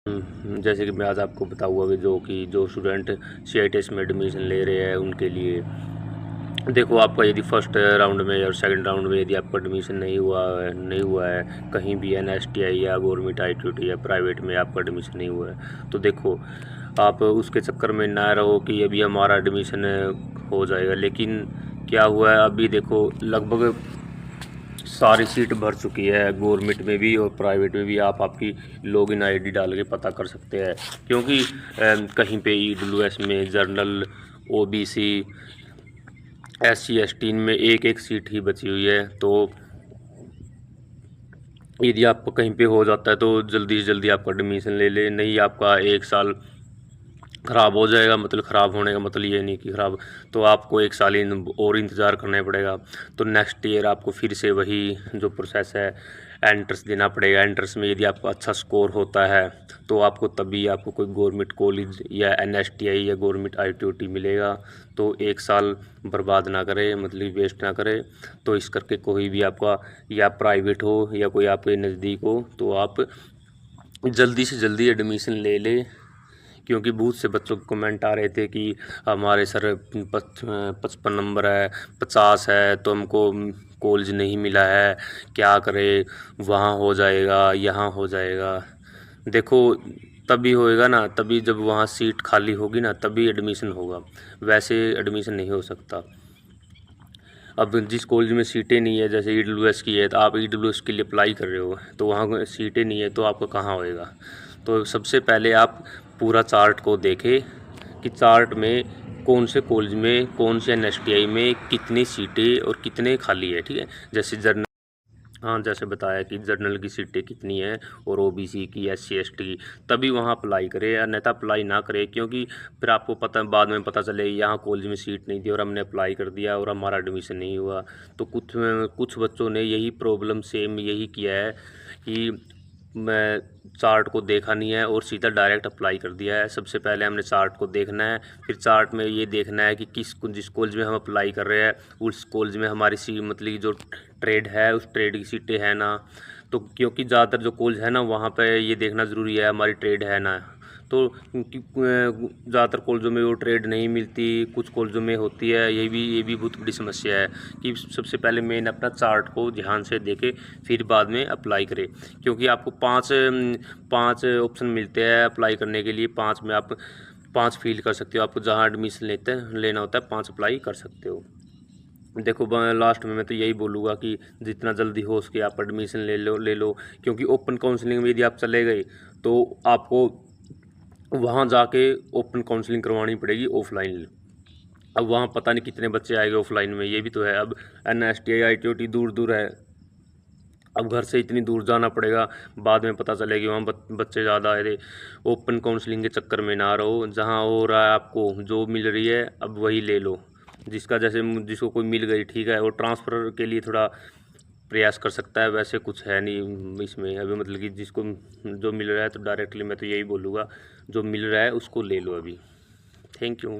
जैसे कि मैं आज आपको बताऊंगा कि जो स्टूडेंट CITS में एडमिशन ले रहे हैं उनके लिए देखो, आपका यदि फर्स्ट राउंड में या सेकंड राउंड में यदि आपका एडमिशन नहीं हुआ है कहीं भी NSTI या गवर्नमेंट ITT या प्राइवेट में आपका एडमिशन नहीं हुआ है, तो देखो आप उसके चक्कर में ना रहो कि अभी हमारा एडमिशन हो जाएगा। लेकिन क्या हुआ है, अभी देखो लगभग सारी सीट भर चुकी है, गवर्नमेंट में भी और प्राइवेट में भी। आप आपकी लॉगिन ID डाल के पता कर सकते हैं, क्योंकि कहीं पे EWS में जनरल, OBC, SC ST इनमें एक एक सीट ही बची हुई है। तो यदि आपको कहीं पे हो जाता है तो जल्दी से जल्दी आपका एडमिशन ले ले, नहीं आपका एक साल ख़राब हो जाएगा। मतलब ख़राब होने का मतलब ये नहीं कि ख़राब, तो आपको एक साल और इंतज़ार करना पड़ेगा। तो नेक्स्ट ईयर आपको फिर से वही जो प्रोसेस है, एंट्रेंस देना पड़ेगा। एंट्रेंस में यदि आपका अच्छा स्कोर होता है तो आपको तभी आपको कोई गवर्नमेंट कॉलेज या NSTI या गवर्नमेंट ITT मिलेगा। तो एक साल बर्बाद ना करें, मतलब वेस्ट ना करें। तो इस करके कोई भी आपका या प्राइवेट हो या कोई आपके नज़दीक हो तो आप जल्दी से जल्दी एडमिशन ले लें। क्योंकि बहुत से बच्चों के कमेंट आ रहे थे कि हमारे सर 55 नंबर है, 50 है, तो हमको कॉलेज नहीं मिला है, क्या करें, वहाँ हो जाएगा, यहाँ हो जाएगा। देखो, तभी होएगा ना, तभी जब वहाँ सीट खाली होगी ना तभी एडमिशन होगा, वैसे एडमिशन नहीं हो सकता। अब जिस कॉलेज में सीटें नहीं है, जैसे EWS की है, तो आप EWS के लिए अप्लाई कर रहे हो तो वहाँ सीटें नहीं है तो आपका कहाँ होएगा। तो सबसे पहले आप पूरा चार्ट को देखें कि चार्ट में कौन से कॉलेज में, कौन से NSTI में कितनी सीटें और कितने खाली है, ठीक है। जैसे जर्नल, हाँ, जैसे बताया कि जर्नल की सीटें कितनी है और OBC की, SC ST की, तभी वहाँ अप्लाई करें, या अन्यथा अप्लाई ना करें। क्योंकि फिर आपको पता, बाद में पता चले यहाँ कॉलेज में सीट नहीं थी और हमने अप्लाई कर दिया और हमारा एडमिशन नहीं हुआ। तो कुछ बच्चों ने यही प्रॉब्लम सेम यही किया है कि मैं चार्ट को देखा नहीं है और सीधा डायरेक्ट अप्लाई कर दिया है। सबसे पहले हमने चार्ट को देखना है, फिर चार्ट में ये देखना है कि जिस कॉलेज में हम अप्लाई कर रहे हैं उस कॉलेज में हमारी मतलब जो ट्रेड है उस ट्रेड की सीटें हैं ना। तो क्योंकि ज़्यादातर जो कॉलेज है ना वहाँ पे ये देखना ज़रूरी है हमारी ट्रेड है ना। तो ज़्यादातर कॉलेजों में वो ट्रेड नहीं मिलती, कुछ कॉलेजों में होती है। ये भी बहुत बड़ी समस्या है कि सबसे पहले मेन अपना चार्ट को ध्यान से देखे फिर बाद में अप्लाई करें। क्योंकि आपको पाँच ऑप्शन मिलते हैं अप्लाई करने के लिए, पाँच में आप पाँच फील कर सकते हो। आपको जहाँ एडमिशन लेना होता है पाँच अप्लाई कर सकते हो। देखो, लास्ट में मैं तो यही बोलूँगा कि जितना जल्दी हो सके आप एडमिशन ले लो। क्योंकि ओपन काउंसलिंग में यदि आप चले गए तो आपको वहाँ जाके ओपन काउंसलिंग करवानी पड़ेगी ऑफलाइन। अब वहाँ पता नहीं कितने बच्चे आएंगे ऑफलाइन में, ये भी तो है। अब NSTI ITT दूर दूर है, अब घर से इतनी दूर जाना पड़ेगा, बाद में पता चले कि वहाँ बच्चे ज़्यादा आए थे। ओपन काउंसलिंग के चक्कर में ना रहो, जहाँ हो रहा है आपको जो मिल रही है अब वही ले लो। जिसको कोई मिल गई ठीक है, और ट्रांसफ़र के लिए थोड़ा प्रयास कर सकता है, वैसे कुछ है नहीं इसमें अभी। मतलब कि जिसको जो मिल रहा है तो डायरेक्टली मैं तो यही बोलूँगा जो मिल रहा है उसको ले लो अभी। Thank you.